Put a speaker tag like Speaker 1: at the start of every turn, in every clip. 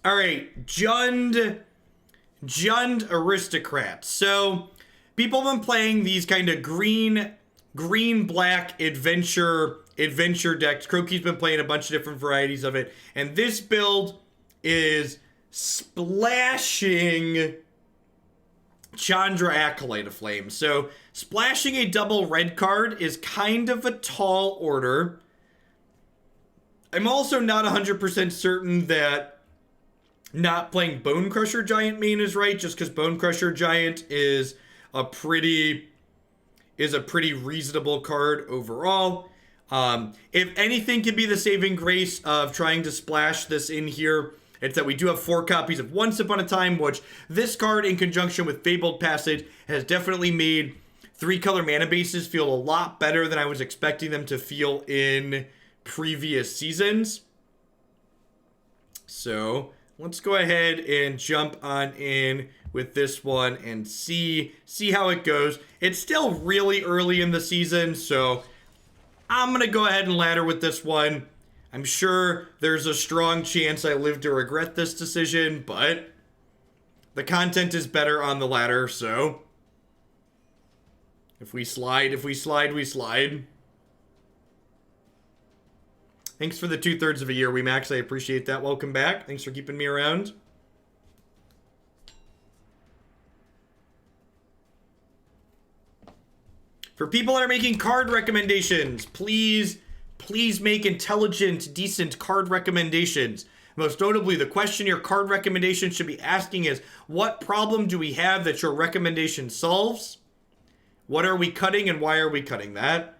Speaker 1: All right, Jund Aristocrats. So people have been playing these kind of green-black adventure decks. Croaky's been playing a bunch of different varieties of it. And this build is splashing Chandra Acolyte of Flame. So splashing a double red card is kind of a tall order. I'm also not 100% certain that not playing Bonecrusher Giant main is right, just because Bonecrusher Giant is a pretty reasonable card overall. If anything can be the saving grace of trying to splash this in here, it's that we do have 4 copies of Once Upon a Time, which this card in conjunction with Fabled Passage has definitely made 3-color mana bases feel a lot better than I was expecting them to feel in previous seasons. So let's go ahead and jump on in with this one and see how it goes. It's still really early in the season, so I'm going to go ahead and ladder with this one. I'm sure there's a strong chance I live to regret this decision, but the content is better on the ladder, so if we slide, we slide. Thanks for the 2/3 of a year, Max. I appreciate that. Welcome back. Thanks for keeping me around. For people that are making card recommendations, please make intelligent, decent card recommendations. Most notably, the question your card recommendation should be asking is, what problem do we have that your recommendation solves? What are we cutting and why are we cutting that?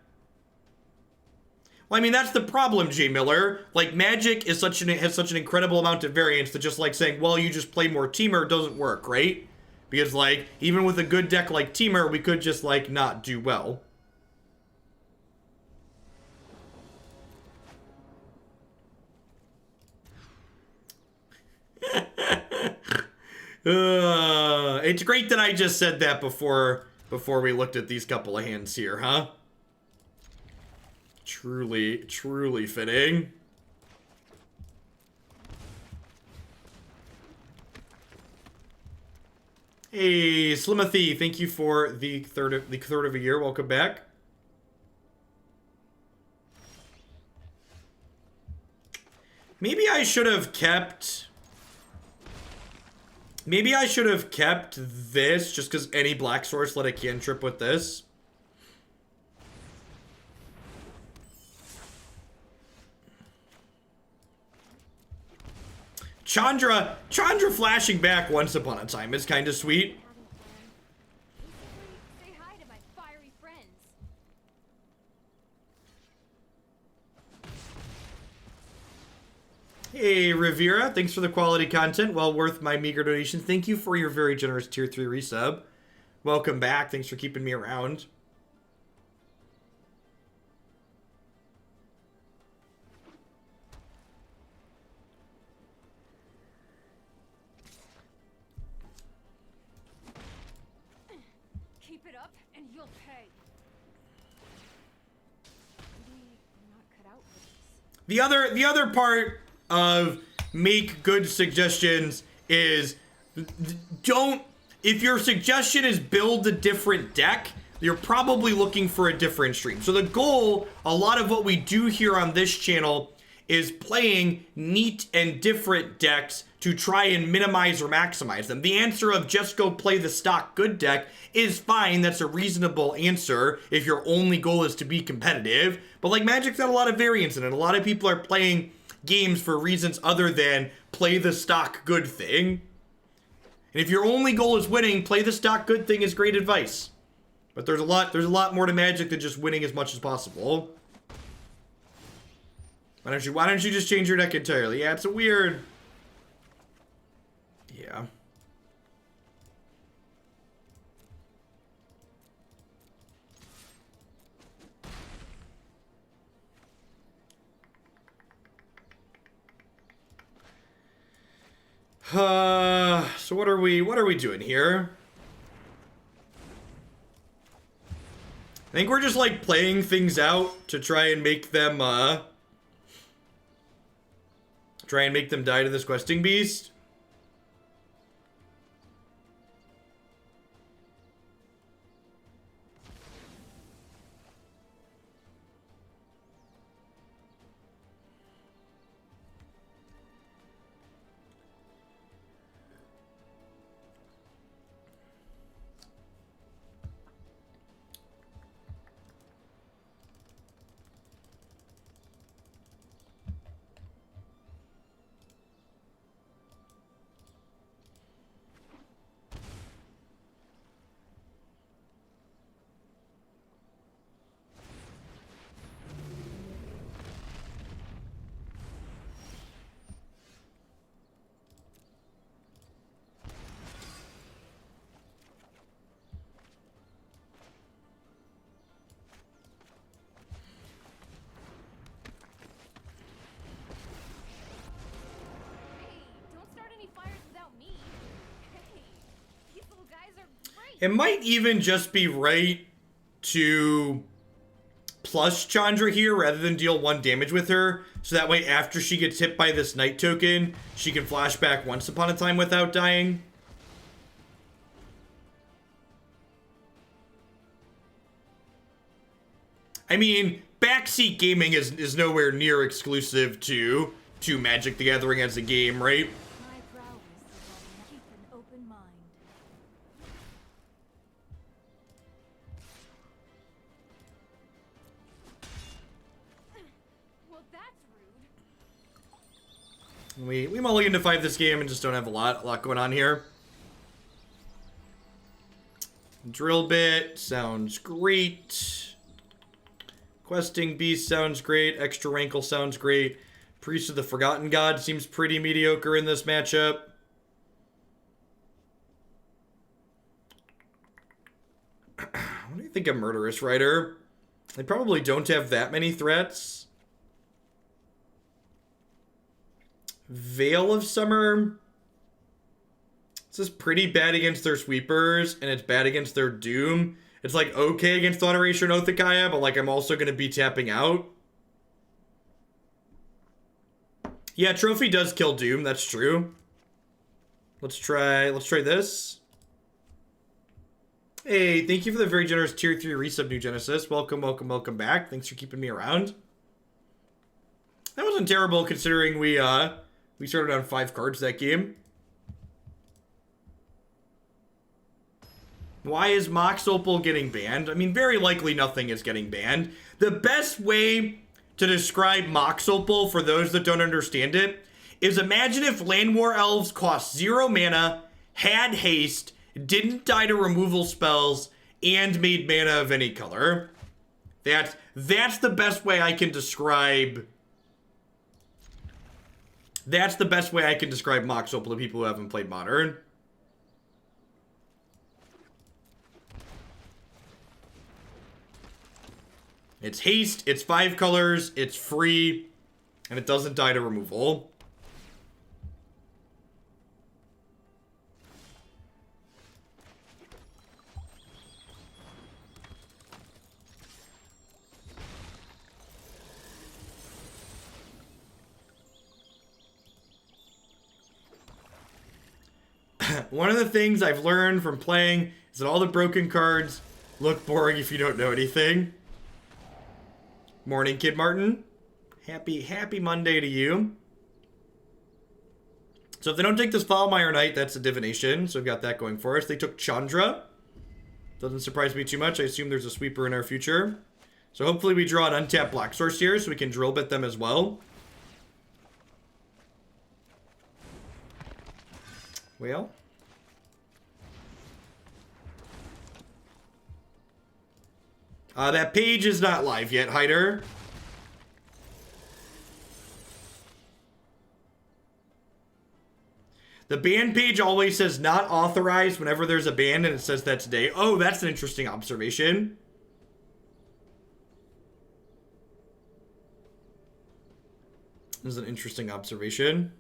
Speaker 1: Well, I mean, that's the problem, J. Miller. Like, Magic is has such an incredible amount of variance that just like saying, well, you just play more Teamer doesn't work, right? Because, like, even with a good deck like Teamer, we could just, like, not do well. It's great that I just said that before we looked at these couple of hands here, huh? Truly fitting. Hey, Slimothy, thank you for the third of a year. Welcome back. Maybe I should have kept this just because any black source let a cantrip with this. Chandra flashing back Once Upon a Time is kind of sweet.
Speaker 2: Say hi to my fiery friends.
Speaker 1: Hey, Rivera, thanks for the quality content. Well worth my meager donation. Thank you for your very generous tier 3 resub. Welcome back. Thanks for keeping me around.
Speaker 2: Keep it up and you'll pay. Maybe I'm not cut out for this.
Speaker 1: The other part of make good suggestions is if your suggestion is build a different deck, you're probably looking for a different stream. So the goal, a lot of what we do here on this channel is playing neat and different decks to try and minimize or maximize them. The answer of just go play the stock good deck is fine. That's a reasonable answer if your only goal is to be competitive. But like Magic's got a lot of variance in it. A lot of people are playing games for reasons other than play the stock good thing. And if your only goal is winning, play the stock good thing is great advice. But there's a lot more to Magic than just winning as much as possible. Why don't you just change your deck entirely? Yeah, it's a weird. Yeah. So what are we doing here? I think we're just like playing things out to try and make them die to this questing beast. It might even just be right to plus Chandra here rather than deal 1 damage with her. So that way after she gets hit by this Knight token, she can flash back Once Upon a Time without dying. I mean, backseat gaming is nowhere near exclusive to Magic the Gathering as a game, right?
Speaker 2: My prowess is on keep an open mind. Well, that's rude.
Speaker 1: We mulligan to 5 this game and just don't have a lot going on here. Drill bit sounds great. Questing Beast sounds great. Extra Rankle sounds great. Priest of the Forgotten God seems pretty mediocre in this matchup. What do you think of Murderous Rider? They probably don't have that many threats. Veil of Summer. This is pretty bad against their sweepers, and it's bad against their Doom. It's like okay against Thauneration Othakaya, but like I'm also going to be tapping out. Yeah, Trophy does kill Doom, that's true. Let's try this. Hey, thank you for the very generous tier 3 resub, New Genesis. Welcome back. Thanks for keeping me around. That wasn't terrible considering we started on 5 cards that game. Why is Mox Opal getting banned? I mean, very likely nothing is getting banned. The best way to describe Mox Opal, for those that don't understand it, is imagine if Land War Elves cost 0 mana, had haste, didn't die to removal spells, and made mana of any color. That's the best way I can describe... That's the best way I can describe Mox Opal to people who haven't played Modern. It's haste, it's 5 colors, it's free, and it doesn't die to removal. One of the things I've learned from playing is that all the broken cards look boring if you don't know anything. Morning, Kid Martin. Happy Monday to you. So if they don't take this Foulmire Knight, that's a divination. So we've got that going for us. They took Chandra. Doesn't surprise me too much. I assume there's a sweeper in our future. So hopefully we draw an untapped Black Source here so we can drill bit them as well. Well. That page is not live yet, Hider. The ban page always says not authorized whenever there's a ban, and it says that today. Oh, that's an interesting observation. This is an interesting observation.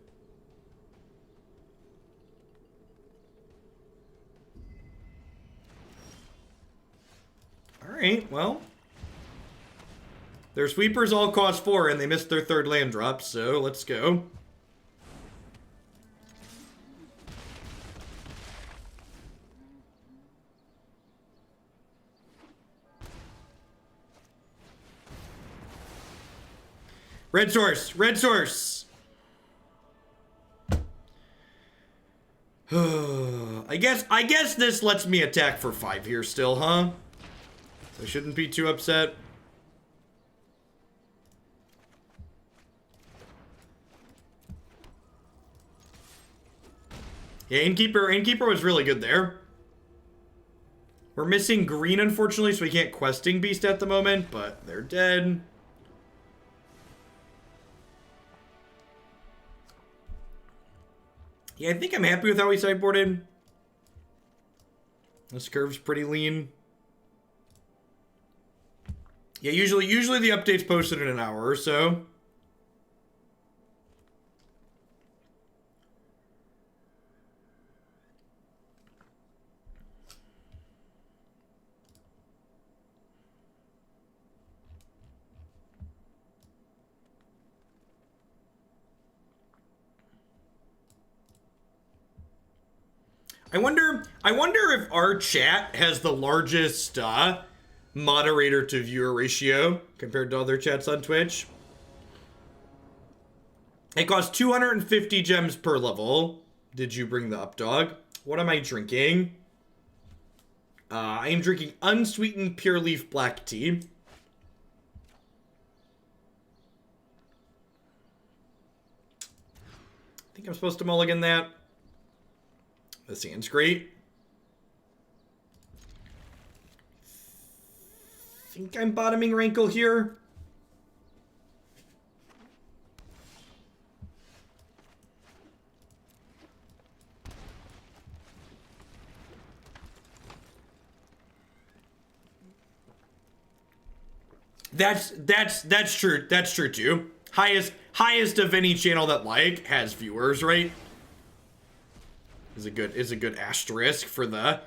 Speaker 1: Alright, well. Their sweepers all cost 4 and they missed their 3rd land drop, so let's go. Red source! Red source! I guess this lets me attack for 5 here still, huh? I shouldn't be too upset. Yeah, Innkeeper was really good there. We're missing green, unfortunately, so we can't Questing Beast at the moment, but they're dead. Yeah, I think I'm happy with how we sideboarded. This curve's pretty lean. Yeah, usually the update's posted in an hour or so. I wonder if our chat has the largest moderator to viewer ratio compared to other chats on Twitch. It costs 250 gems per level. Did you bring the up, dog? What am I drinking? I am drinking unsweetened pure leaf black tea. I think I'm supposed to mulligan that. This sounds great. I think I'm bottoming Rankle here. That's true. That's true too. Highest of any channel that like has viewers, right? Is a good asterisk for the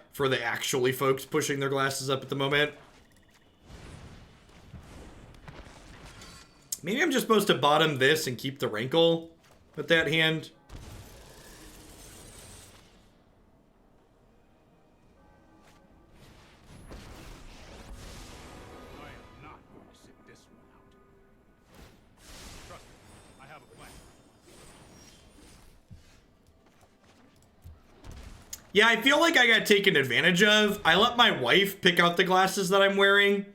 Speaker 1: actually folks pushing their glasses up at the moment. Maybe I'm just supposed to bottom this and keep the Rankle with that hand. Yeah, I feel like I got taken advantage of. I let my wife pick out the glasses that I'm wearing,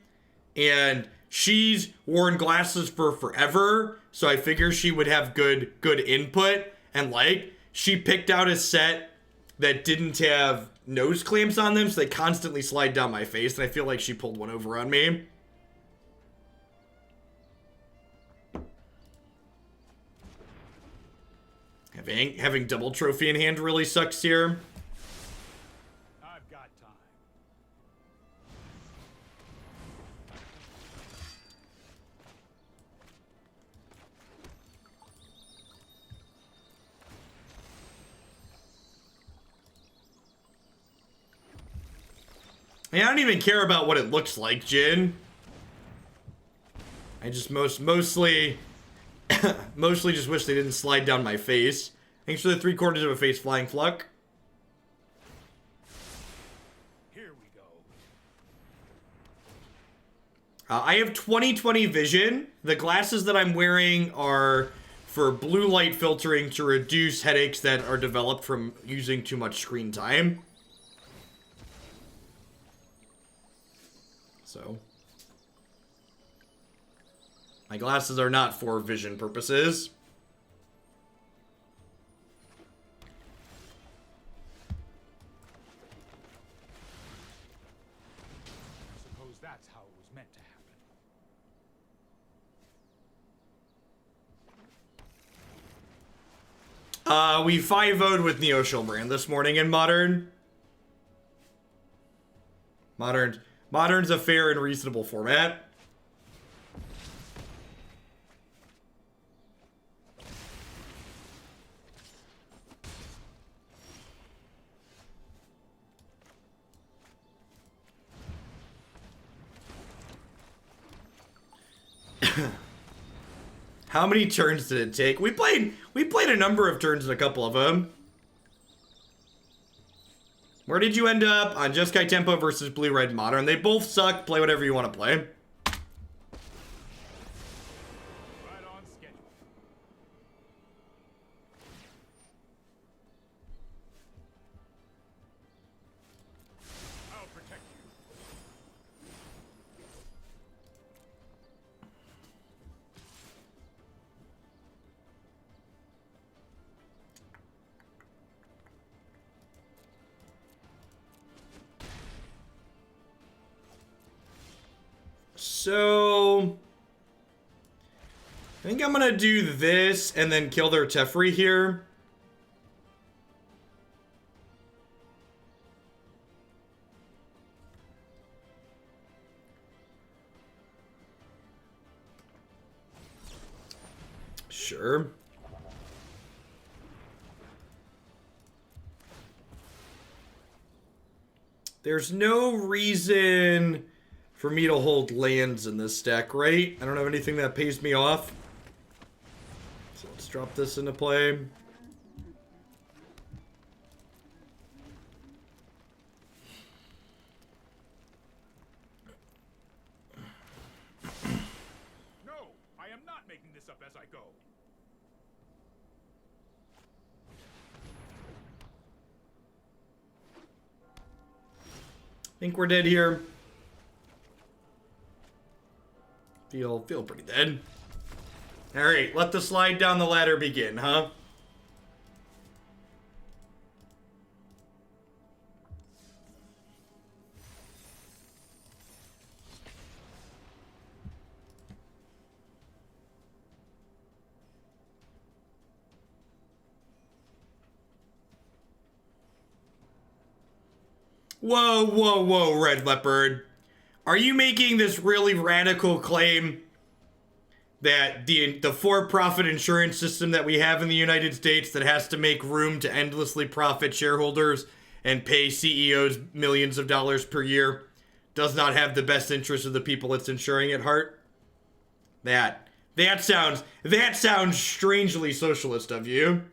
Speaker 1: and she's worn glasses for forever, so I figure she would have good input. And like, she picked out a set that didn't have nose clamps on them, so they constantly slide down my face, and I feel like she pulled one over on me. Having double trophy in hand really sucks here. I don't even care about what it looks like, Jin. I just mostly just wish they didn't slide down my face. Thanks for the 3/4 of a face flying fluck.
Speaker 3: Here we go.
Speaker 1: I have 20/20 vision. The glasses that I'm wearing are for blue light filtering to reduce headaches that are developed from using too much screen time. So, my glasses are not for vision purposes.
Speaker 3: I suppose that's how it was meant to happen.
Speaker 1: We 5-0'd with Neoshul Brand this morning in Modern. Modern's a fair and reasonable format. How many turns did it take? We played a number of turns in a couple of them. Where did you end up? On Jeskai Tempo versus Blue Red Modern. They both suck. Play whatever you want to play.
Speaker 3: Right on schedule. I'll protect you.
Speaker 1: So, I think I'm gonna do this and then kill their Teferi here. Sure. There's no reason for me to hold lands in this deck, right? I don't have anything that pays me off. So let's drop this into play.
Speaker 3: go.
Speaker 1: Think we're dead here. Feel pretty dead. All right, let the slide down the ladder begin, huh? Whoa, whoa, whoa, Red Leopard. Are you making this really radical claim that the for-profit insurance system that we have in the United States that has to make room to endlessly profit shareholders and pay CEOs millions of dollars per year does not have the best interest of the people it's insuring at heart? That sounds strangely socialist of you.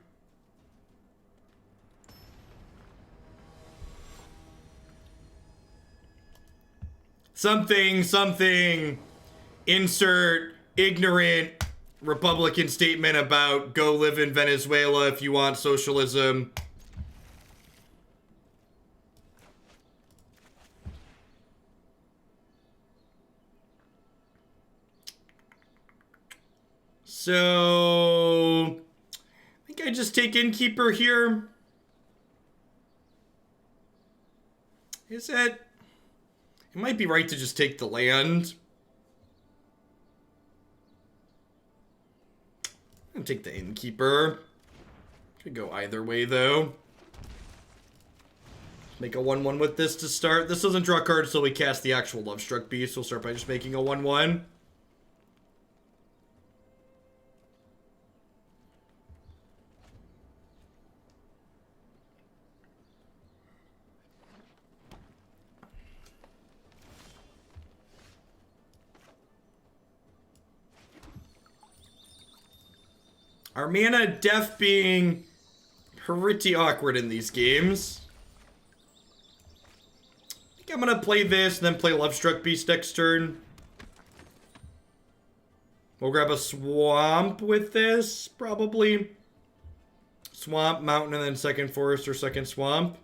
Speaker 1: Something, insert ignorant Republican statement about go live in Venezuela if you want socialism. So, I think I just take Innkeeper here. Is it? It might be right to just take the land. I'm gonna take the Innkeeper. Could go either way, though. Make a 1-1 with this to start. This doesn't draw cards till we cast the actual Lovestruck Beast. We'll start by just making a 1-1. Our mana def being pretty awkward in these games. I think I'm gonna play this and then play Lovestruck Beast next turn. We'll grab a swamp with this, probably. Swamp, mountain, and then second forest or second swamp.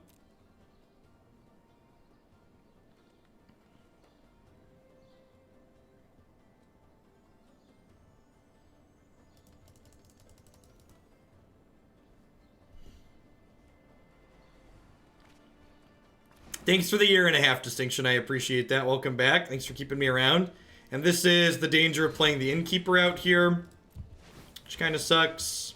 Speaker 1: Thanks for the 1.5 distinction. I appreciate that. Welcome back. Thanks for keeping me around. And this is the danger of playing the Innkeeper out here, which kind of sucks.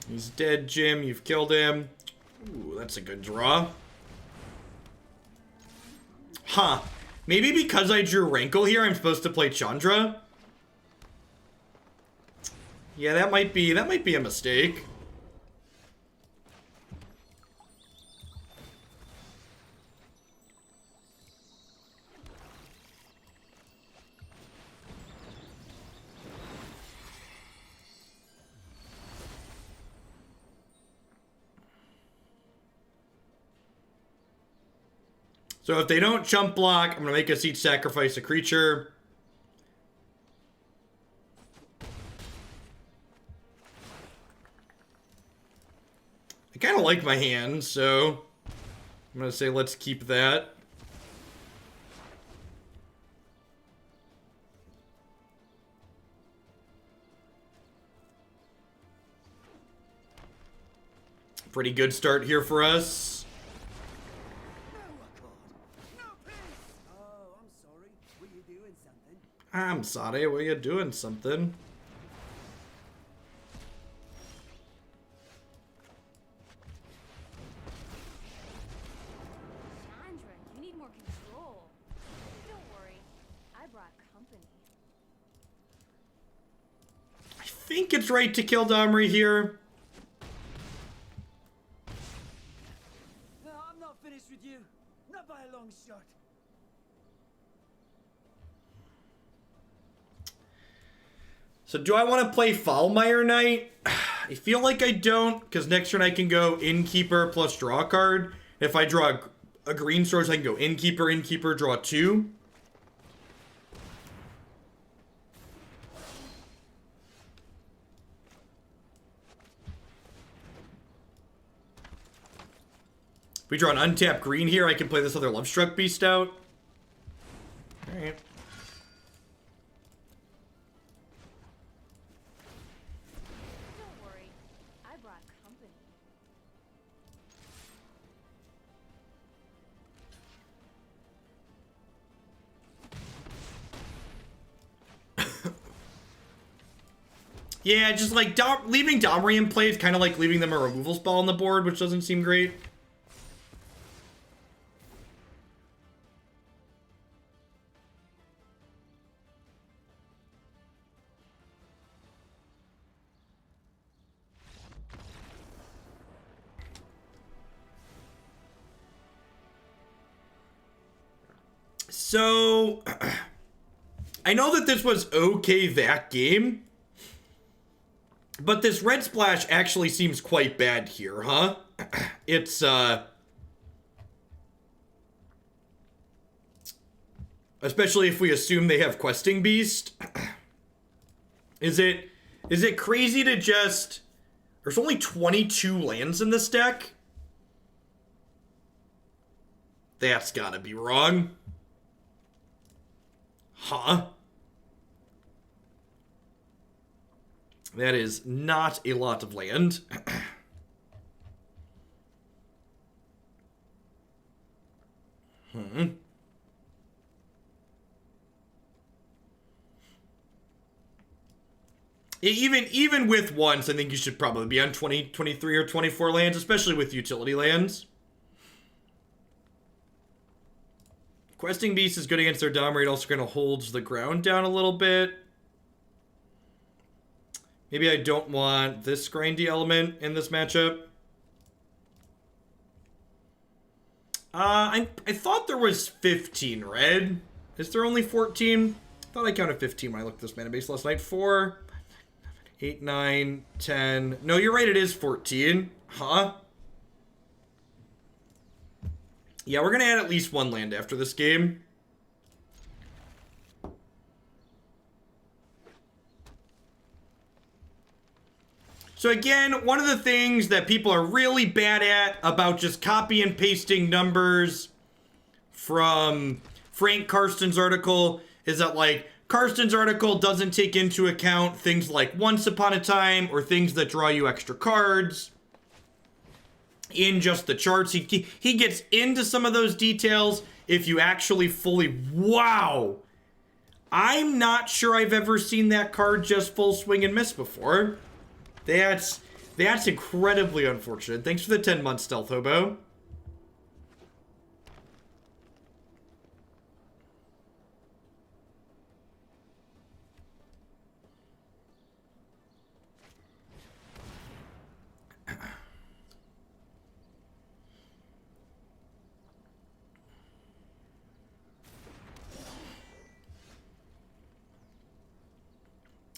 Speaker 1: He's dead, Jim. You've killed him. Ooh, that's a good draw. Huh. Maybe because I drew Rankle here, I'm supposed to play Chandra? Yeah, that might be a mistake. So if they don't chump block, I'm going to make us each sacrifice a creature. I kind of like my hand, so I'm going to say let's keep that. Pretty good start here for us. I'm sorry, were you doing something?
Speaker 2: Chandra, you need more control. Don't worry, I brought company.
Speaker 1: I think it's right to kill Domri here.
Speaker 4: No, I'm not finished with you. Not by a long shot.
Speaker 1: So do I want to play Foulmire Knight? I feel like I don't, because next turn I can go Innkeeper plus draw a card. If I draw a green source, I can go Innkeeper, Innkeeper, draw 2. we draw an untapped green here, I can play this other Lovestruck Beast out. Alright.
Speaker 2: Don't worry, I brought company.
Speaker 1: Yeah, just like leaving Domri in play is kind of like leaving them a removal spell on the board, which doesn't seem great. So, I know that this was okay that game, but this red splash actually seems quite bad here, huh? It's, especially if we assume they have Questing Beast. Is it crazy to just... There's only 22 lands in this deck? That's gotta be wrong. Huh? That is not a lot of land. Even with once, I think you should probably be on 20, 23, or 24 lands, especially with utility lands. Questing Beast is good against their Domri. It also kind of holds the ground down a little bit. Maybe I don't want this grindy element in this matchup. I thought there was 15 red. Is there only 14? I thought I counted 15 when I looked at this mana base last night. 4, 8, 9, 10. No, you're right, it is 14. Huh? Yeah, we're gonna add at least one land after this game. So again, one of the things that people are really bad at about just copy and pasting numbers from Frank Karsten's article is that, like, Karsten's article doesn't take into account things like Once Upon a Time or things that draw you extra cards in just the charts. He gets into some of those details if you actually fully... Wow! I'm not sure I've ever seen that card just full swing and miss before. That's incredibly unfortunate. Thanks for the 10 months, Stealth Hobo.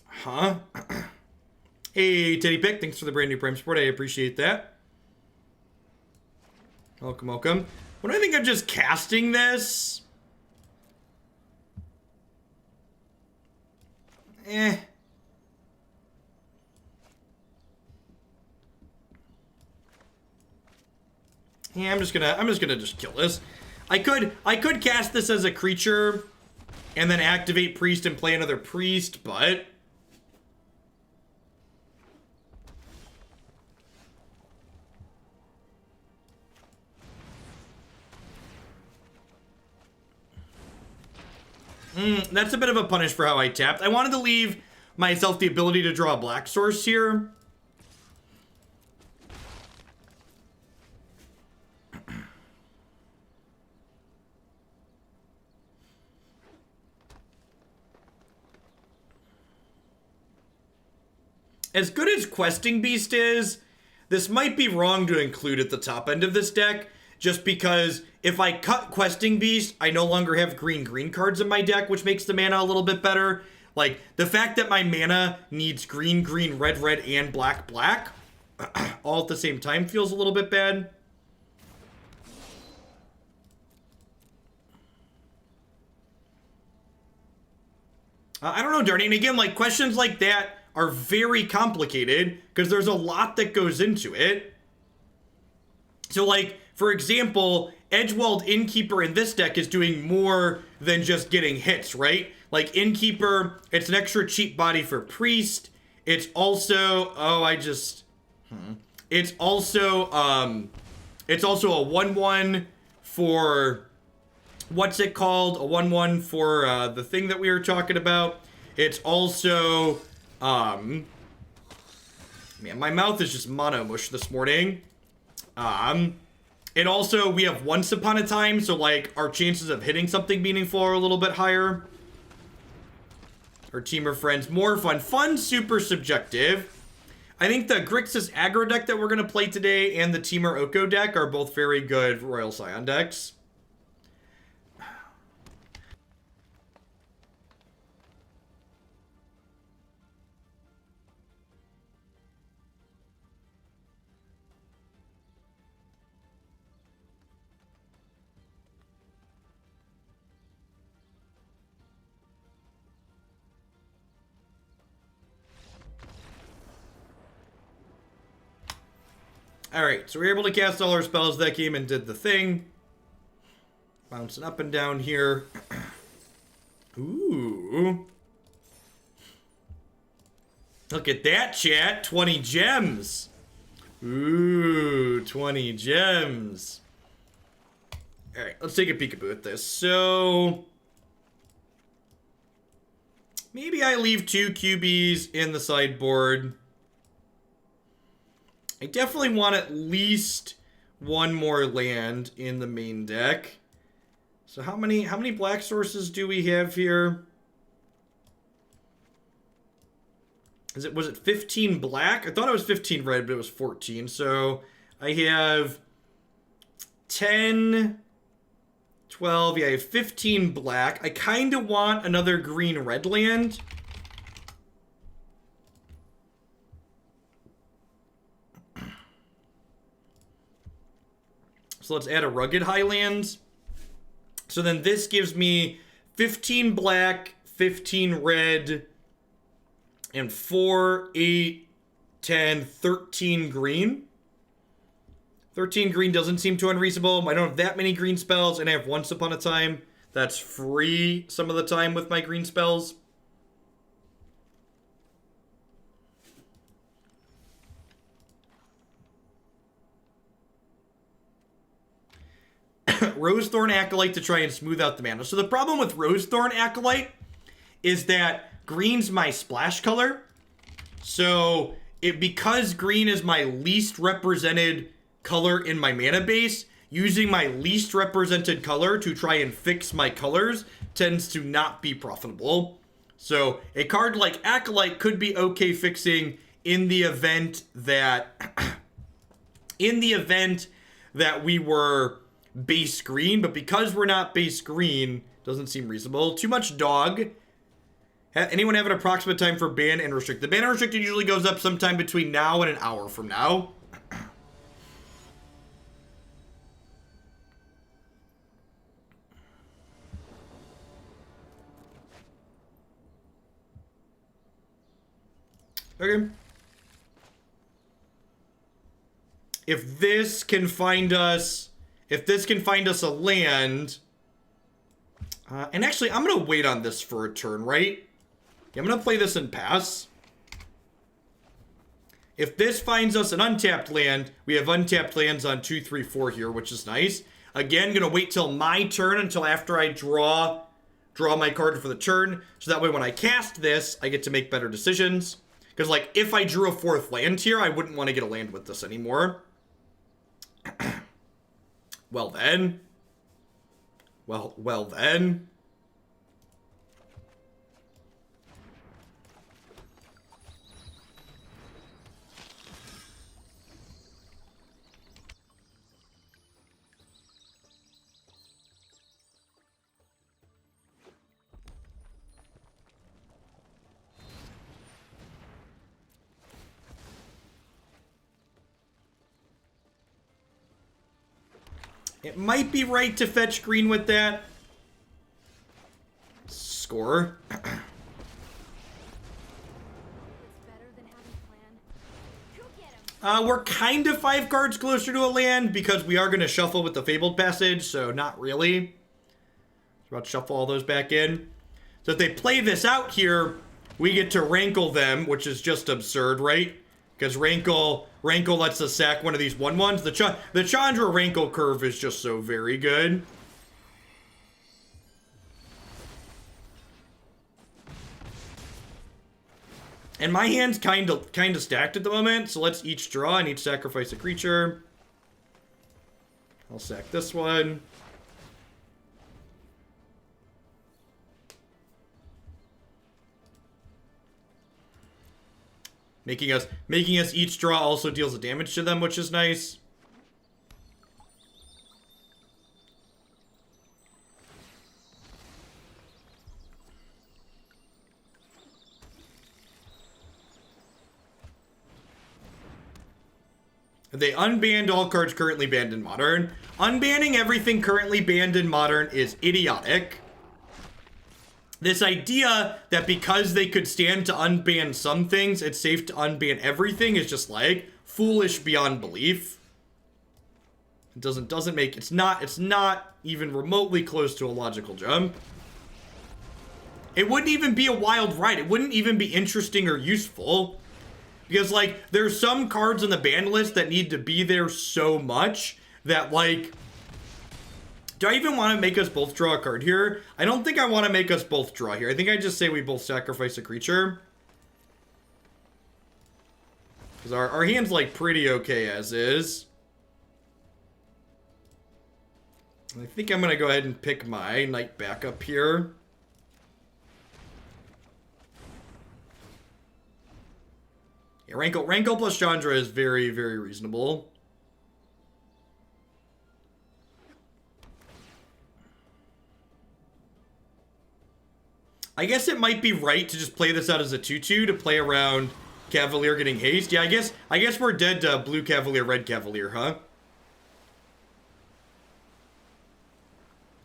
Speaker 1: Huh? Hey, Teddy Pick, thanks for the brand new Prime support. I appreciate that. Welcome, welcome. What do I think of just casting this? Yeah, I'm just gonna kill this. I could cast this as a creature and then activate Priest and play another Priest, but that's a bit of a punish for how I tapped. I wanted to leave myself the ability to draw a black source here. As good as Questing Beast is, this might be wrong to include at the top end of this deck, just because if I cut Questing Beast, I no longer have green cards in my deck, which makes the mana a little bit better. Like, the fact that my mana needs green, red, and black, all at the same time feels a little bit bad. I don't know, Darnie. And again, like, questions like that are very complicated because there's a lot that goes into it. So, like, For example, Edgewall Innkeeper in this deck is doing more than just getting hits, right? Like Innkeeper, it's an extra cheap body for Priest. It's also, it's also a 1/1 for, what's it called? A 1/1 for the thing that we were talking about. It's also, man, my mouth is just mono mush this morning. And also, we have Once Upon a Time, so, like, our chances of hitting something meaningful are a little bit higher. Our team of friends, more fun. Fun, super subjective. I think the Grixis aggro deck that we're going to play today and the Temur Oko deck are both very good Royal Scion decks. Alright, so we were able to cast all our spells that game and did the thing. Bouncing up and down here. Ooh. Look at that, chat. 20 gems. Ooh, 20 gems. Alright, let's take a peekaboo at this. So, maybe I leave 2 QBs in the sideboard. I definitely want at least 1 more land in the main deck. So how many black sources do we have here? Was it 15 black? I thought it was 15 red, but it was 14. So I have 10, 12, yeah, I have 15 black. I kind of want another green red land. So let's add a Rugged Highlands. So then this gives me 15 black, 15 red, and 4, 8, 10, 13 green. 13 green doesn't seem too unreasonable. I don't have that many green spells, and I have Once Upon a Time. That's free some of the time with my green spells. Rosethorn Acolyte to try and smooth out the mana. So the problem with Rosethorn Acolyte is that green's my splash color. So because green is my least represented color in my mana base, using my least represented color to try and fix my colors tends to not be profitable. So a card like Acolyte could be okay fixing in the event that we were base green, but because we're not base green, doesn't seem reasonable. Too much dog. Anyone have an approximate time for ban and restrict? The ban and restricted usually goes up sometime between now and an hour from now. Okay. If this can find us a land, and actually, I'm going to wait on this for a turn, right? Yeah, I'm going to play this and pass. If this finds us an untapped land, we have untapped lands on 2, 3, 4 here, which is nice. Again, going to wait till my turn until after I draw my card for the turn. So that way when I cast this, I get to make better decisions. Because, like, if I drew a 4th land here, I wouldn't want to get a land with this anymore. Well then. Well then. It might be right to fetch green with that. Score.
Speaker 2: It's better than having a plan. Go get him.
Speaker 1: We're kind of 5 cards closer to a land because we are going to shuffle with the Fabled Passage, so not really. About to shuffle all those back in. So if they play this out here, we get to Rankle them, which is just absurd, right? Because Rankle lets us sack one of these 1/1s. The Chandra Rankle curve is just so very good. And my hand's kind of stacked at the moment, so let's each draw and each sacrifice a creature. I'll sack this one. Making us each draw also deals a damage to them, which is nice. They unbanned all cards currently banned in Modern. Unbanning everything currently banned in Modern is idiotic. This idea that because they could stand to unban some things, it's safe to unban everything is just like foolish beyond belief. It doesn't make it's not even remotely close to a logical jump. It wouldn't even be a wild ride. It wouldn't even be interesting or useful. Because, like, there's some cards on the ban list that need to be there so much that, like... Do I even want to make us both draw a card here? I don't think I want to make us both draw here. I think I just say we both sacrifice a creature. Because our hand's, like, pretty okay as is. I think I'm going to go ahead and pick my Knight back up here. Yeah, Rankle plus Chandra is very, very reasonable. I guess it might be right to just play this out as a 2/2 to play around Cavalier getting haste. Yeah, I guess we're dead to blue Cavalier, red Cavalier, huh?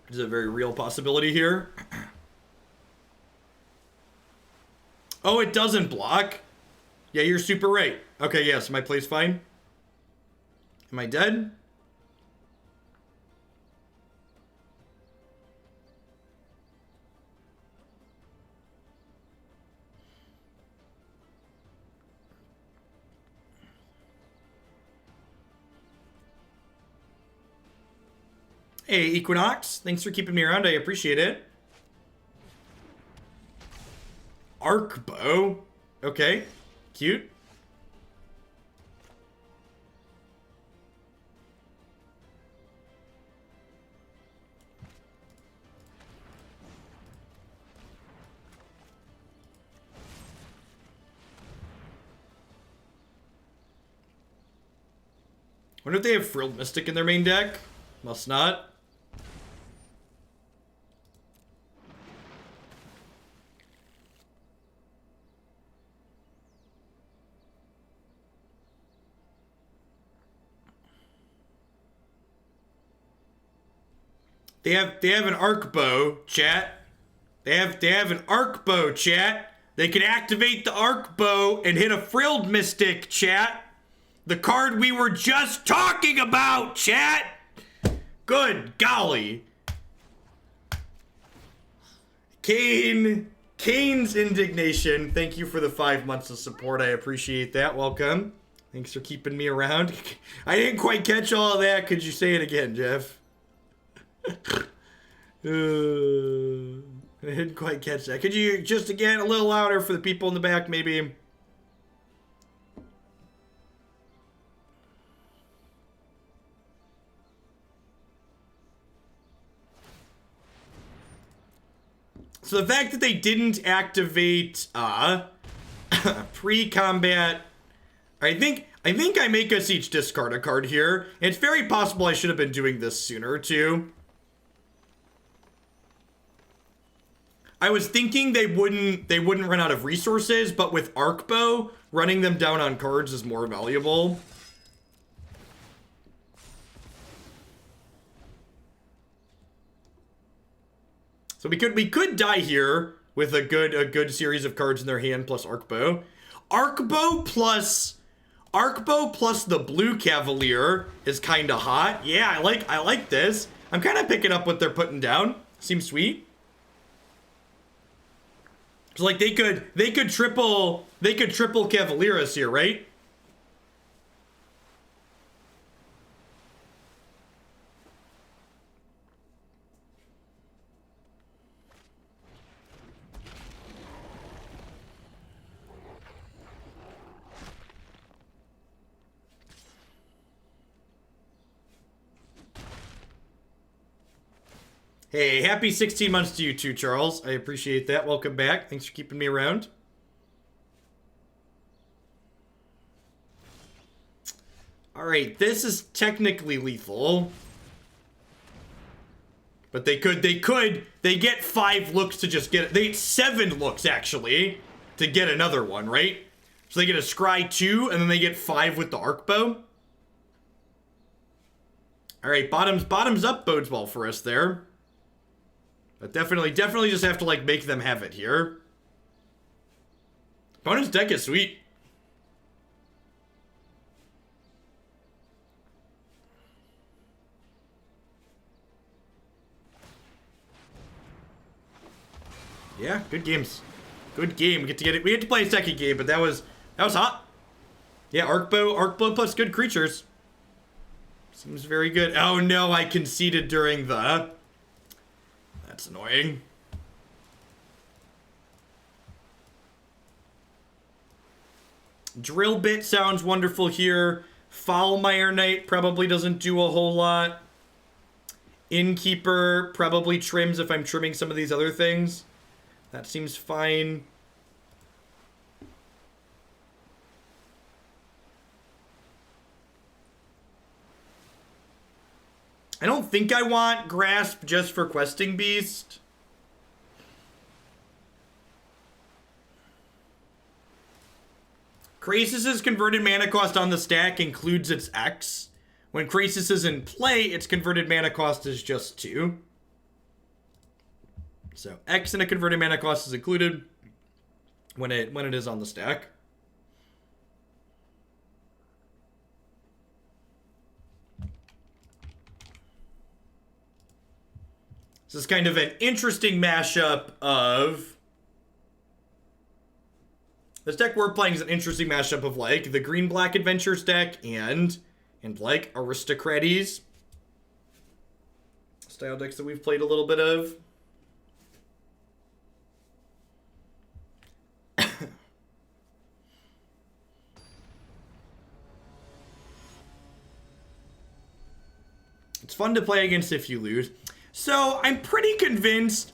Speaker 1: Is a very real possibility here. Oh, it doesn't block. Yeah, you're super right. Okay, yes, my play's fine. Am I dead? Hey, Equinox. Thanks for keeping me around. I appreciate it. Arc bow. Okay. Cute. Wonder if they have Frilled Mystic in their main deck. Must not. They have an arc bow, chat. They have an arc bow, chat. They can activate the arc bow and hit a Frilled Mystic, chat. The card we were just talking about, chat. Good golly. Kane's indignation. Thank you for the 5 months of support. I appreciate that. Welcome. Thanks for keeping me around. I didn't quite catch all of that. Could you say it again, Jeff? I didn't quite catch that. Could you just again a little louder for the people in the back, maybe? So the fact that they didn't activate pre-combat, I think I make us each discard a card here. It's very possible I should have been doing this sooner too. I was thinking they wouldn't run out of resources, but with Arc Bow, running them down on cards is more valuable. So we could die here with a good series of cards in their hand plus Arc Bow. Arc Bow plus Arcbow plus the blue Cavalier is kind of hot. Yeah, I like this. I'm kind of picking up what they're putting down. Seems sweet. So like they could triple Cavalieras here, right? Hey, happy 16 months to you too, Charles. I appreciate that. Welcome back. Thanks for keeping me around. All right, this is technically lethal. But they get 5 looks to just get it. They get 7 looks, actually, to get another one, right? So they get a Scry 2, and then they get 5 with the Arcbow. All right, bottoms up bodes well for us there. But definitely just have to, like, make them have it here. Opponent's deck is sweet. Yeah, good games. Good game. We get it. We had to play a second game, but that was hot. Yeah, Arcbow plus good creatures. Seems very good. Oh no, I conceded during the... That's annoying. Drill bit sounds wonderful here. Foulmire Knight probably doesn't do a whole lot. Innkeeper probably trims if I'm trimming some of these other things. That seems fine. I don't think I want Grasp just for Questing Beast. Krasis' converted mana cost on the stack includes its X. When Krasis is in play, its converted mana cost is just 2. So X and a converted mana cost is included when it is on the stack. This is kind of an interesting mashup of... This deck we're playing is an interesting mashup of, like, the green-black Adventures deck and like, Aristocrats. Style decks that we've played a little bit of. It's fun to play against if you lose. So, I'm pretty convinced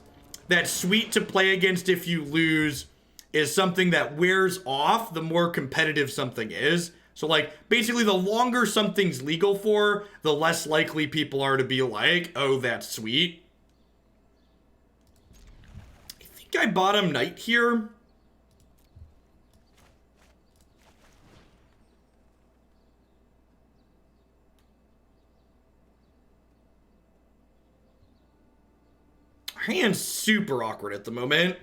Speaker 1: that sweet to play against if you lose is something that wears off the more competitive something is. So, like, basically the longer something's legal for, the less likely people are to be like, oh, that's sweet. I think I bottom Knight here. Hand's super awkward at the moment.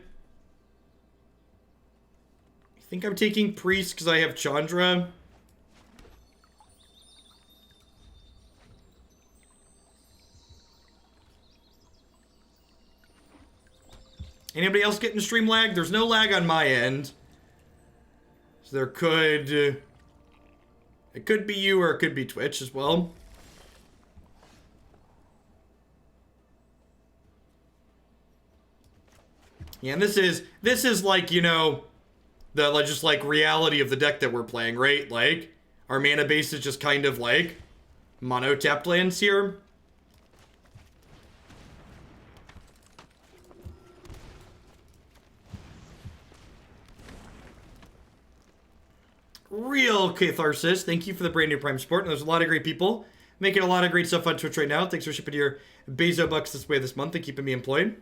Speaker 1: I think I'm taking Priest because I have Chandra. Anybody else getting stream lag? There's no lag on my end. So there could... it could be you or it could be Twitch as well. Yeah, and this is like, you know, the just like reality of the deck that we're playing, right? Like, our mana base is just kind of like mono tapped lands here. Real catharsis. Thank you for the brand new Prime support. And there's a lot of great people making a lot of great stuff on Twitch right now. Thanks for shipping your Bezo bucks this way this month and keeping me employed.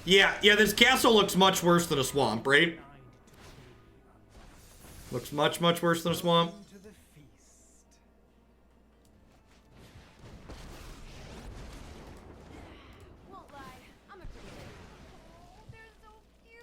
Speaker 1: Yeah, this castle looks much worse than a swamp, right? Looks much worse than a swamp.
Speaker 2: Won't lie, I'm a pretty bit. Oh, they're so cute.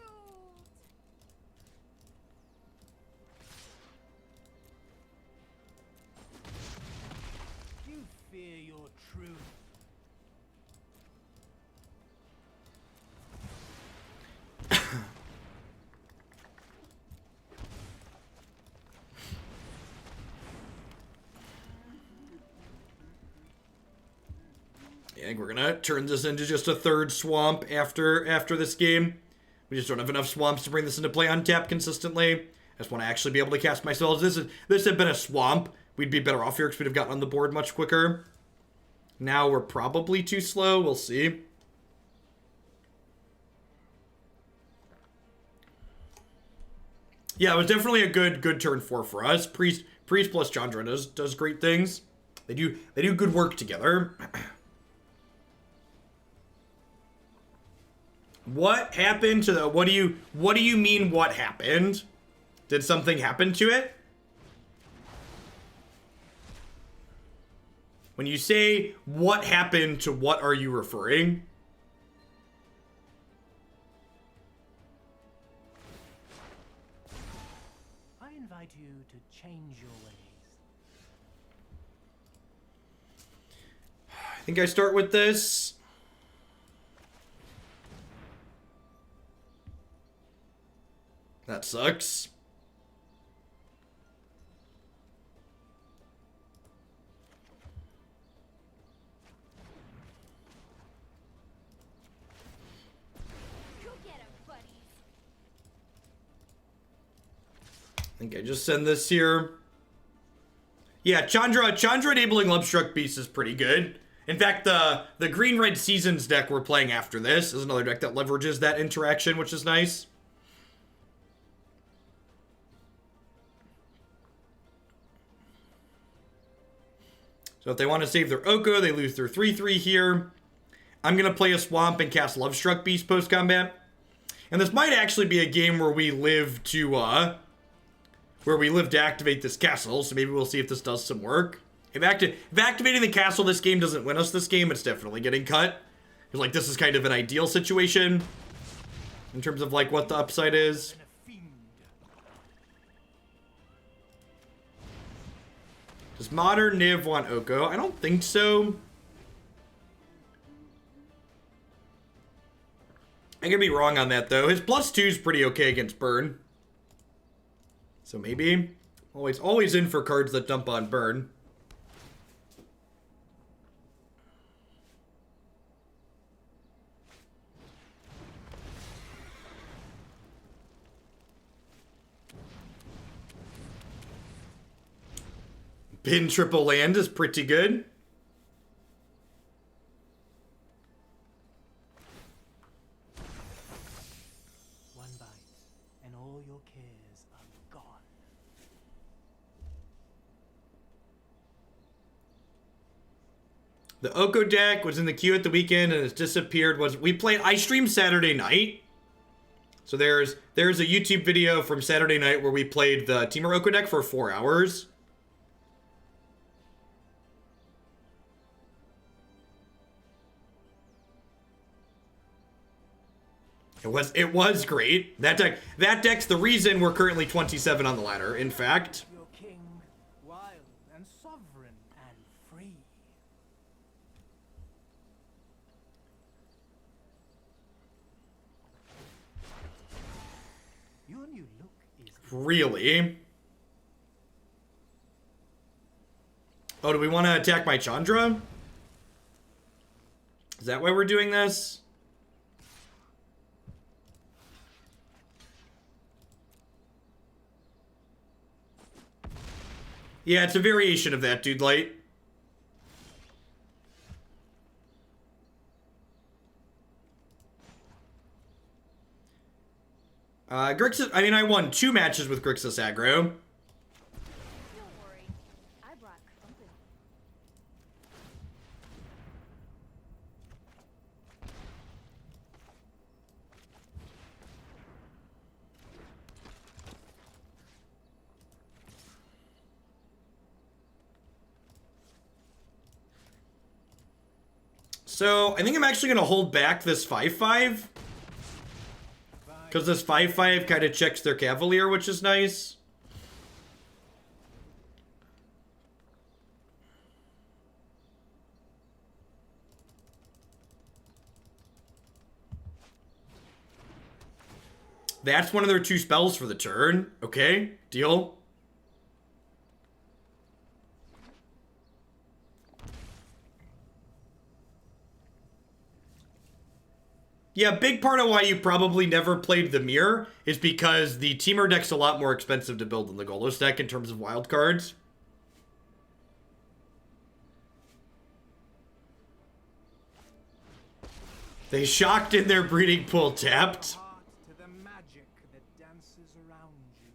Speaker 1: think we're gonna turn this into just a third swamp after this game. We just don't have enough swamps to bring this into play on tap consistently. I just want to actually be able to cast my spells. This had been a swamp, we'd be better off here because we'd have gotten on the board much quicker. Now we're probably too slow. We'll see. Yeah, it was definitely a good turn 4 for us. Priest plus Chandra does great things. They do good work together. What happened to the what do you mean what happened? Did something happen to it? When you say what happened to what are you referring?
Speaker 4: I invite you to change your ways.
Speaker 1: I think I start with this. That sucks.
Speaker 2: Go get 'em, buddies.
Speaker 1: I think I just send this here. Yeah, Chandra enabling Lovestruck Beast is pretty good. In fact, the green-red Seasons deck we're playing after this is another deck that leverages that interaction, which is nice. So if they want to save their Oko, they lose their 3/3 here. I'm going to play a Swamp and cast Lovestruck Beast post-combat. And this might actually be a game where we live to activate this castle, so maybe we'll see if this does some work. If activating the castle this game doesn't win us this game, it's definitely getting cut. Because, like, this is kind of an ideal situation in terms of, like, what the upside is. Does Modern Niv want Oko? I don't think so. I could be wrong on that, though. His +2 is pretty okay against burn. So maybe. Always in for cards that dump on burn. Pin triple land is pretty good.
Speaker 4: One bite, and all your cares are gone.
Speaker 1: The Oko deck was in the queue at the weekend and it's disappeared. I streamed Saturday night. So there's a YouTube video from Saturday night where we played the Temur Oko deck for 4 hours. It was great. That deck's the reason we're currently 27 on the ladder, in fact.
Speaker 4: Your king, wild and sovereign and free. Your new look is
Speaker 1: Really? Oh, do we want to attack my Chandra? Is that why we're doing this? Yeah, it's a variation of that, Dude Light. Grixis, I mean, I won 2 matches with Grixis aggro.
Speaker 2: Don't worry. I brought company.
Speaker 1: So, I think I'm actually going to hold back this 5/5. Because this 5/5 kind of checks their Cavalier, which is nice. That's one of their 2 spells for the turn. Okay, deal. Yeah, big part of why you probably never played the Mirror is because the Teamer deck's a lot more expensive to build than the Golos deck in terms of wild cards. They shocked in their breeding pool tapped.
Speaker 3: Heart to the magic that dances around you.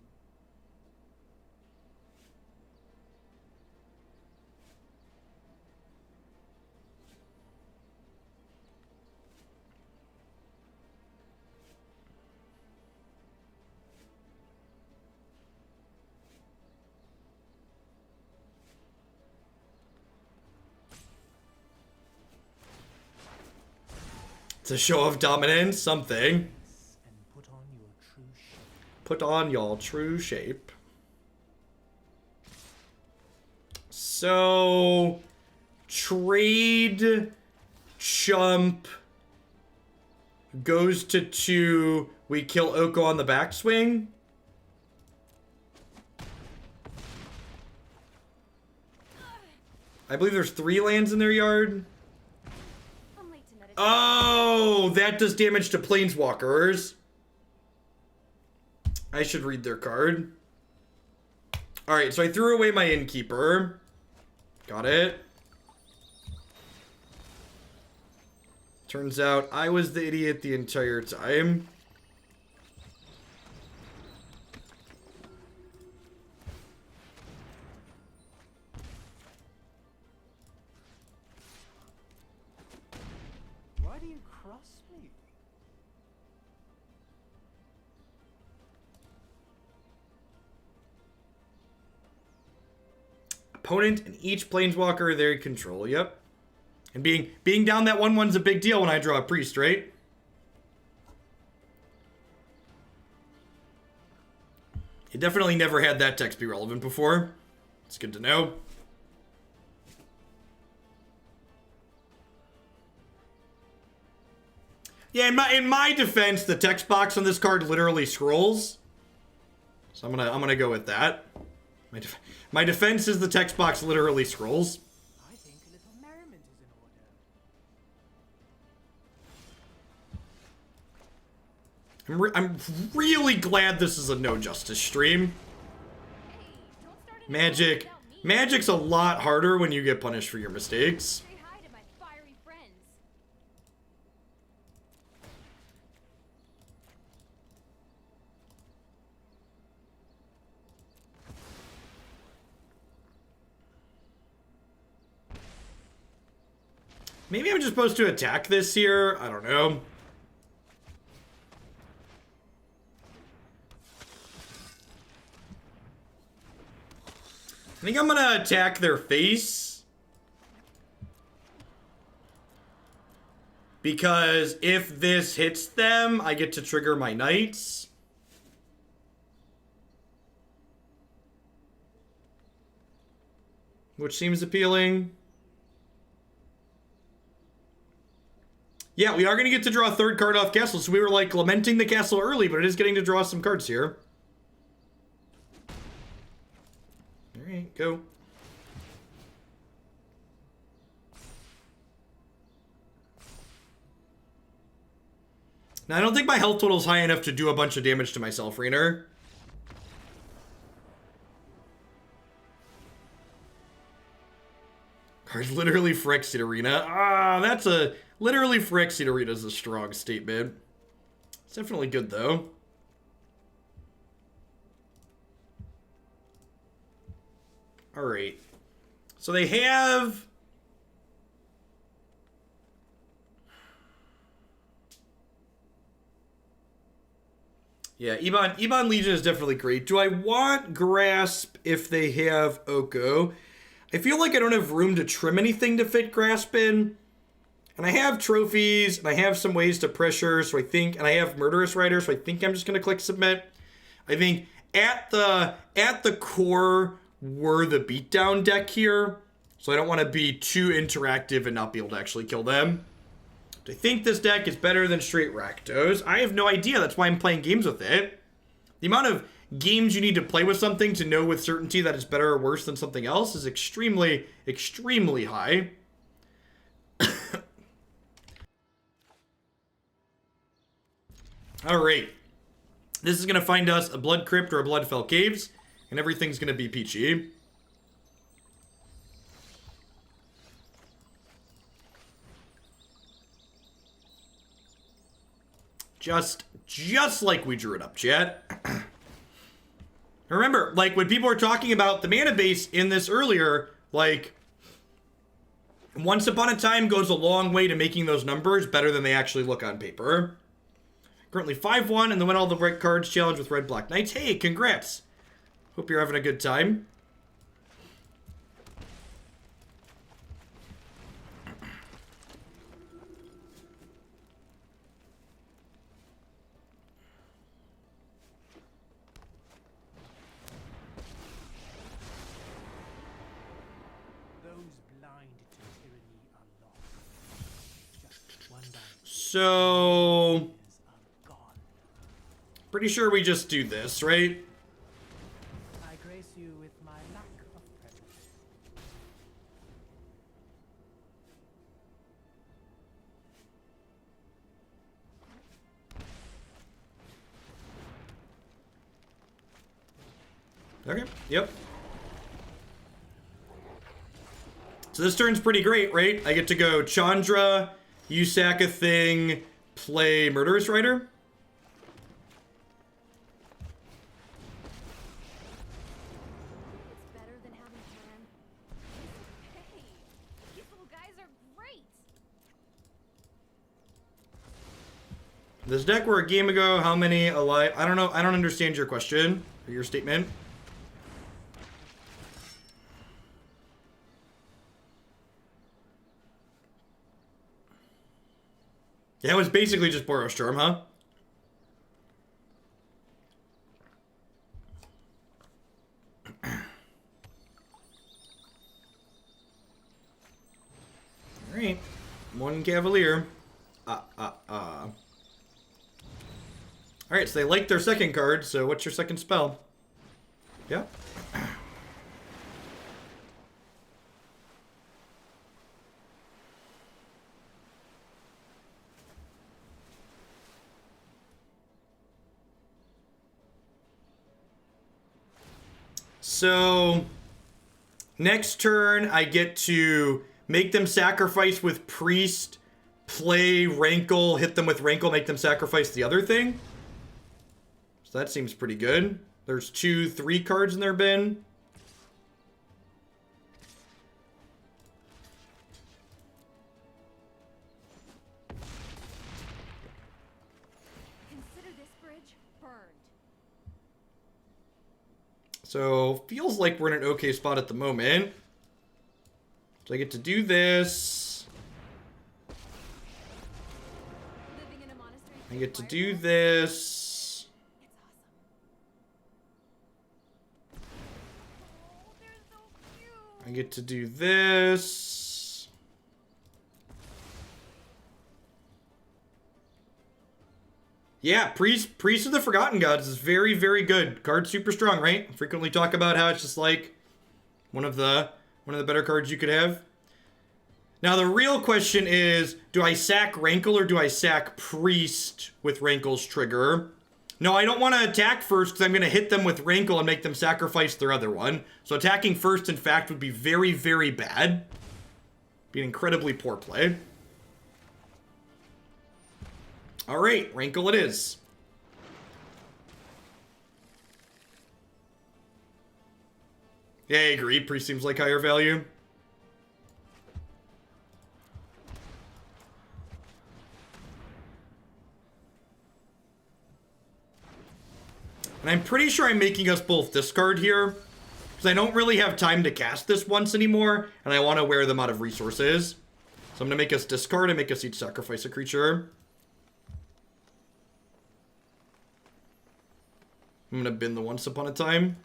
Speaker 1: It's a show of dominance, something.
Speaker 3: And put on your true shape.
Speaker 1: Put on y'all true shape. So, trade chump goes to 2. We kill Oko on the backswing. I believe there's 3 lands in their yard.
Speaker 2: I'm late to meditate.
Speaker 1: Oh, that does damage to planeswalkers. I should read their card. Alright, so I threw away my Innkeeper. Got it. Turns out I was the idiot the entire time.
Speaker 3: Why do you cross me?
Speaker 1: Opponent and each planeswalker they control, yep. And being down that 1/1's a big deal when I draw a priest, right? You definitely never had that text be relevant before. It's good to know. Yeah, in my defense, the text box on this card literally scrolls. So I'm gonna go with that. My defense is the text box literally scrolls.
Speaker 3: I think a little merriment is in order.
Speaker 1: I'm really glad this is a no justice stream.
Speaker 2: Hey, don't start any
Speaker 1: Magic.
Speaker 2: without me.
Speaker 1: Magic's a lot harder when you get punished for your mistakes.
Speaker 2: Say hi to my fiery friends.
Speaker 1: Maybe I'm just supposed to attack this here. I don't know. I think I'm gonna attack their face. Because if this hits them, I get to trigger my knights. Which seems appealing. Yeah, we are going to get to draw a 3rd card off castle, so we were like lamenting the castle early, but it is getting to draw some cards here. Alright, go. Now, I don't think my health total is high enough to do a bunch of damage to myself, Rainer. Card literally Phyrexian Arena. Ah, that's a... Literally Phyrexian Arena is a strong statement. It's definitely good, though. Alright. So they have... Yeah, Ebon Legion is definitely great. Do I want Grasp if they have Oko? I feel like I don't have room to trim anything to fit Grasp in. And I have trophies, and I have some ways to pressure, so I think, and I have Murderous Rider, so I think I'm just going to click submit. I think at the core, we're the beatdown deck here, so I don't want to be too interactive and not be able to actually kill them. I think this deck is better than straight Rakdos. I have no idea, that's why I'm playing games with it. The amount of games you need to play with something to know with certainty that it's better or worse than something else is extremely, extremely high. Alright. This is going to find us a Blood Crypt or a Bloodfell Caves, and everything's going to be peachy. Just like we drew it up, chat. Remember, like, when people were talking about the mana base in this earlier, like, Once Upon a Time goes a long way to making those numbers better than they actually look on paper. Currently 5-1, and then win all the right cards challenge with Red Black Knights. Hey, congrats! Hope you're having a good time. So, pretty sure we just do this, right?
Speaker 3: I grace you with my lack of presence.
Speaker 1: Okay, yep. So this turn's pretty great, right? I get to go Chandra, you sack a thing, play Murderous Rider.
Speaker 2: It's better than having plan. Hey, these little guys are great.
Speaker 1: This deck were a game ago. How many alive? I don't know. I don't understand your question or your statement. Yeah, it was basically just Boros Charm, huh? Alright. One Cavalier. Alright, so they like their second card, so what's your second spell? Yeah. So, next turn, I get to make them sacrifice with Priest, play Rankle, hit them with Rankle, make them sacrifice the other thing. So that seems pretty good. There's 2-3 cards in their bin.
Speaker 2: Consider this bridge burned.
Speaker 1: So, feels like we're in an okay spot at the moment. So I get to do this.
Speaker 2: Living in a monastery.
Speaker 1: I get to do this.
Speaker 2: It's awesome. Oh, they're so cute.
Speaker 1: I get to do this. Yeah, Priest of the Forgotten Gods is very, very good. Card's super strong, right? Frequently talk about how it's just like one of the better cards you could have. Now the real question is, do I sack Rankle or do I sack Priest with Rankle's trigger? No, I don't want to attack first because I'm going to hit them with Rankle and make them sacrifice their other one. So attacking first, in fact, would be very, very bad. Be an incredibly poor play. Alright, Rankle it is. Yeah, I agree. Priest seems like higher value. And I'm pretty sure I'm making us both discard here. Because I don't really have time to cast this once anymore. And I want to wear them out of resources. So I'm going to make us discard and make us each sacrifice a creature. I'm going to bin the Once Upon a Time.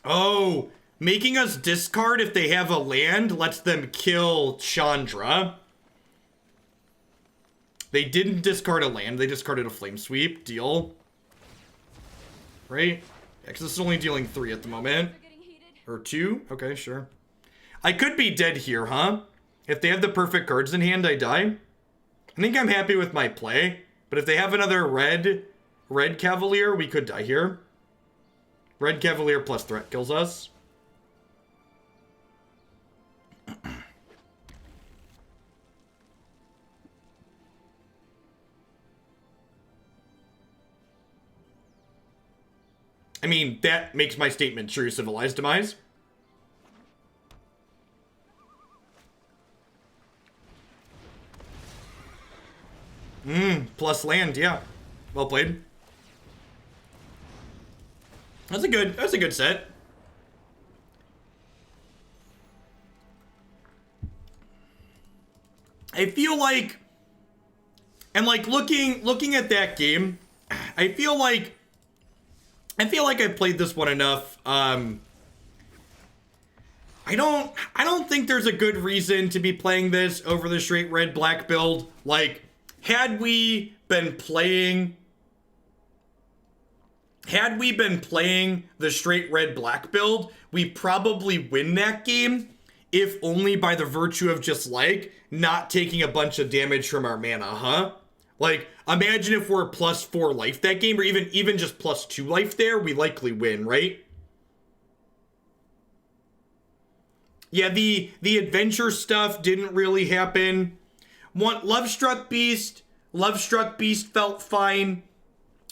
Speaker 1: Oh, making us discard if they have a land lets them kill Chandra. They didn't discard a land, they discarded a Flame Sweep. Deal. Right? Yeah, because this is only dealing 3 at the moment. Or 2? Okay, sure. I could be dead here, huh? If they have the perfect cards in hand, I die. I think I'm happy with my play. But if they have another red Cavalier, we could die here. Red Cavalier plus threat kills us. I mean, that makes my statement true. Civilized Demise. Plus land, yeah. Well played. That's a good set. I feel like, and like looking at that game, I feel like I played this one enough. I don't think there's a good reason to be playing this over the straight red-black build. Like, had we been playing the straight red-black build, we probably win that game, if only by the virtue of just, like, not taking a bunch of damage from our mana, huh? Like, imagine if we're +4 life that game, or even just +2 life there, we likely win, right? Yeah, the adventure stuff didn't really happen. Lovestruck Beast felt fine.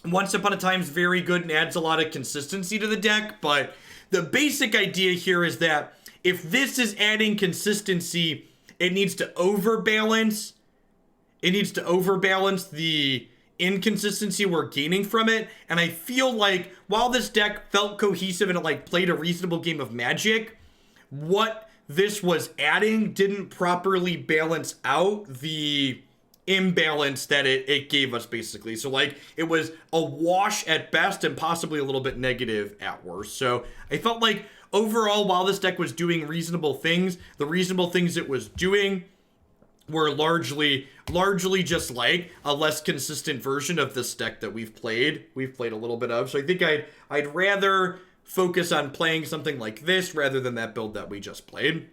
Speaker 1: Once Upon a Time's very good and adds a lot of consistency to the deck, but the basic idea here is that if this is adding consistency, it needs to overbalance the inconsistency we're gaining from it. And I feel like while this deck felt cohesive and it like played a reasonable game of Magic, what this was adding didn't properly balance out the imbalance that it gave us, basically. So like it was a wash at best and possibly a little bit negative at worst. So I felt like overall, while this deck was doing reasonable things, the reasonable things it was doing were largely just like a less consistent version of this deck that we've played a little bit of. So I think I'd rather focus on playing something like this rather than that build that we just played.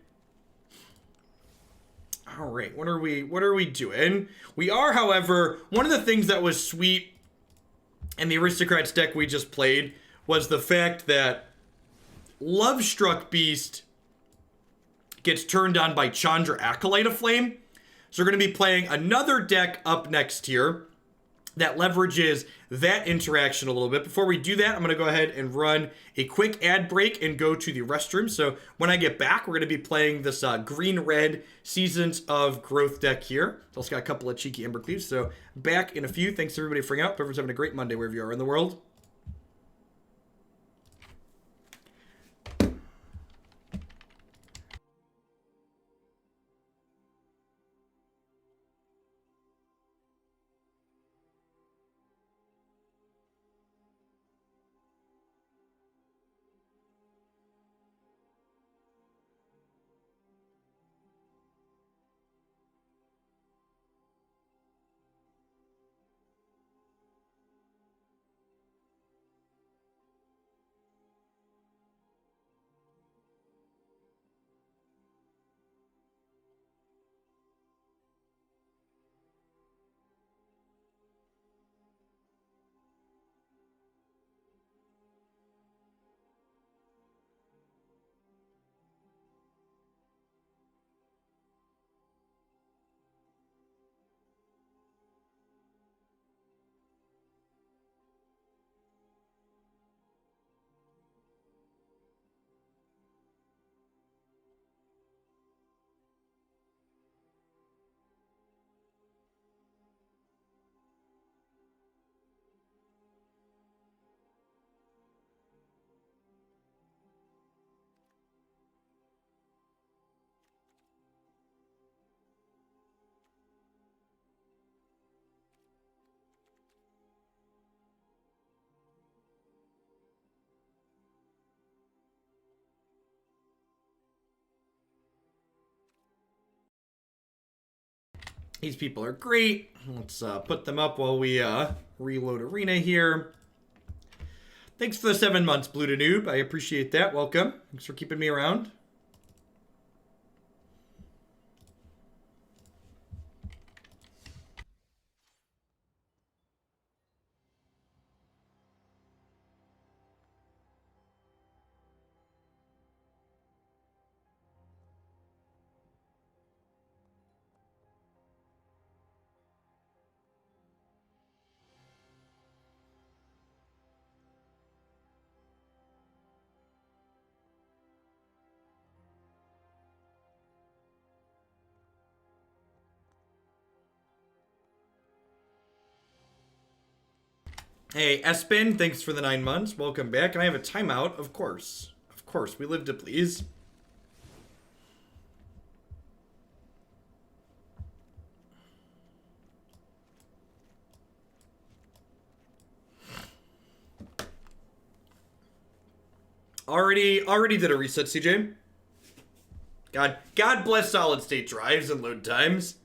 Speaker 1: All right, what are we doing? We are, however, one of the things that was sweet in the Aristocrats deck we just played was the fact that Lovestruck Beast gets turned on by Chandra, Acolyte of Flame. So we're going to be playing another deck up next here that leverages that interaction a little bit. Before we do that, I'm going to go ahead and run a quick ad break and go to the restroom. So when I get back, we're going to be playing this green-red Seasons of Growth deck here. It's also got a couple of cheeky Embercleaves. So back in a few. Thanks everybody for hanging out. Hope everyone's having a great Monday wherever you are in the world. These people are great. Let's put them up while we reload Arena here. Thanks for the 7 months, Blue to Noob. I appreciate that. Welcome. Thanks for keeping me around. Hey, Espin, thanks for the 9 months. Welcome back. And I have a timeout, of course. Of course, we live to please. Already did a reset, CJ. God bless solid state drives and load times.